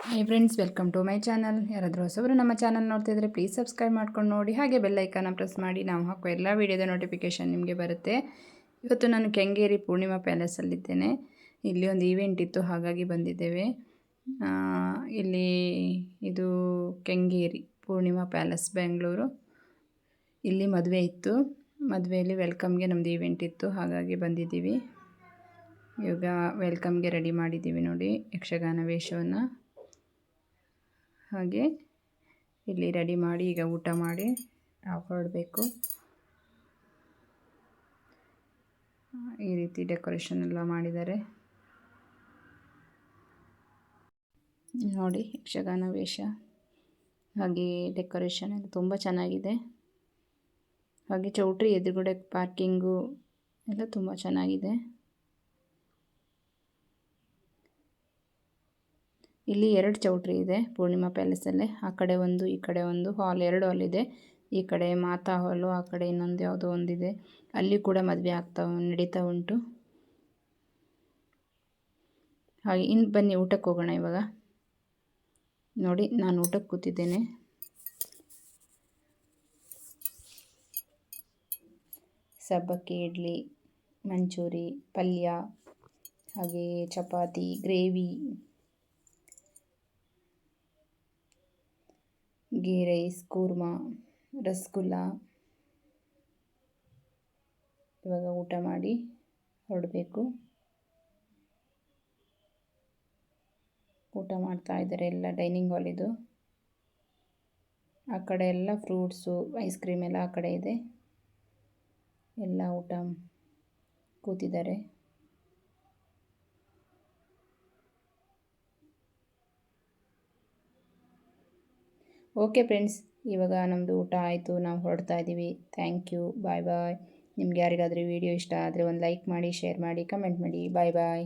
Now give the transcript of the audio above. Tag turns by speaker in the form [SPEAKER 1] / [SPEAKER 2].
[SPEAKER 1] Hi friends, welcome to my channel. ಯಾರಾದರೂ ಹೊಸಬರು ನಮ್ಮ ಚಾನಲ್ ನೋಡ್ತಿದ್ರೆ ಪ್ಲೀಸ್ ಸಬ್ಸ್ಕ್ರೈಬ್ ಮಾಡ್ಕೊಂಡು ನೋಡಿ, ಹಾಗೆ ಬೆಲ್ ಐಕಾನ ಪ್ರೆಸ್ ಮಾಡಿ. ನಾವು ಹಾಕೋ ಎಲ್ಲ ವೀಡಿಯೋದ ನೋಟಿಫಿಕೇಷನ್ ನಿಮಗೆ ಬರುತ್ತೆ. ಇವತ್ತು ನಾನು ಕೆಂಗೇರಿ ಪೂರ್ಣಿಮಾ ಪ್ಯಾಲೇಸಲ್ಲಿದ್ದೇನೆ. ಇಲ್ಲಿ ಒಂದು ಈವೆಂಟ್ ಇತ್ತು, ಹಾಗಾಗಿ ಬಂದಿದ್ದೇವೆ. ಇಲ್ಲಿ ಇದು ಕೆಂಗೇರಿ ಪೂರ್ಣಿಮಾ ಪ್ಯಾಲೇಸ್ ಬೆಂಗಳೂರು. ಇಲ್ಲಿ ಮದುವೆ ಇತ್ತು. ಮದುವೆಯಲ್ಲಿ ವೆಲ್ಕಮ್ಗೆ ನಮ್ಮದು ಈವೆಂಟ್ ಇತ್ತು, ಹಾಗಾಗಿ ಬಂದಿದ್ದೀವಿ. ಇವಾಗ ವೆಲ್ಕಮ್ಗೆ ರೆಡಿ ಮಾಡಿದ್ದೀವಿ ನೋಡಿ ಯಕ್ಷಗಾನ ವೇಷವನ್ನು. ಹಾಗೆ ಇಲ್ಲಿ ರೆಡಿ ಮಾಡಿ ಈಗ ಊಟ ಮಾಡಿ ನಾವು ಹೊರಡಬೇಕು. ಈ ರೀತಿ ಡೆಕೋರೇಷನ್ ಎಲ್ಲ ಮಾಡಿದ್ದಾರೆ ನೋಡಿ. ಯಕ್ಷಗಾನ ವೇಷ ಹಾಗೆ ಡೆಕೋರೇಷನ್ ಎಲ್ಲ ತುಂಬ ಚೆನ್ನಾಗಿದೆ. ಹಾಗೆ ಚೌಟ್ರಿ ಎದುರುಗಡೆ ಪಾರ್ಕಿಂಗು ಎಲ್ಲ ತುಂಬ ಚೆನ್ನಾಗಿದೆ. ಇಲ್ಲಿ 2 ಚೌಟ್ರಿ ಇದೆ ಪೂರ್ಣಿಮಾ ಪ್ಯಾಲೇಸಲ್ಲೇ. ಆ ಕಡೆ ಒಂದು, ಈ ಕಡೆ ಒಂದು ಹಾಲ್, 2 ಹಾಲ್ ಇದೆ. ಈ ಕಡೆ ಮಾತಾ ಹಾಲು, ಆ ಕಡೆ ಇನ್ನೊಂದು ಯಾವುದೋ ಒಂದಿದೆ. ಅಲ್ಲಿ ಕೂಡ ಮದುವೆ ನಡೀತಾ ಉಂಟು. ಹಾಗೆ ಇನ್ನು ಬನ್ನಿ ಊಟಕ್ಕೆ ಹೋಗೋಣ. ಇವಾಗ ನೋಡಿ, ನಾನು ಊಟಕ್ಕೆ ಕೂತಿದ್ದೇನೆ. ಸಬ್ಬಕ್ಕಿ, ಇಡ್ಲಿ, ಮಂಚೂರಿ, ಪಲ್ಯ, ಹಾಗೆ ಚಪಾತಿ, ಗ್ರೇವಿ, ಗೀ ರೈಸ್, ಕೂರ್ಮಾ, ರಸಗುಲ್ಲ. ಇವಾಗ ಊಟ ಮಾಡಿ ಹೊರಡಬೇಕು. ಊಟ ಮಾಡ್ತಾ ಇದ್ದಾರೆ ಎಲ್ಲ. ಡೈನಿಂಗ್ ಹಾಲ್ ಇದು. ಆ ಕಡೆ ಎಲ್ಲ ಫ್ರೂಟ್ಸು, ಐಸ್ ಕ್ರೀಮ್ ಎಲ್ಲ ಆ ಕಡೆ ಇದೆ. ಎಲ್ಲ ಊಟ ಕೂತಿದ್ದಾರೆ. ಓಕೆ ಫ್ರೆಂಡ್ಸ್, ಇವಾಗ ನಮ್ಮದು ಊಟ ಆಯಿತು, ನಾವು ಹೊರಡ್ತಾ ಇದ್ದೀವಿ. ಥ್ಯಾಂಕ್ ಯು, ಬಾಯ್ ಬಾಯ್. ನಿಮ್ಗೆ ಯಾರಿಗಾದರೂ ವಿಡಿಯೋ ಇಷ್ಟ ಆದರೆ ಒಂದು ಲೈಕ್ ಮಾಡಿ, ಶೇರ್ ಮಾಡಿ, ಕಮೆಂಟ್ ಮಾಡಿ. ಬಾಯ್ ಬಾಯ್.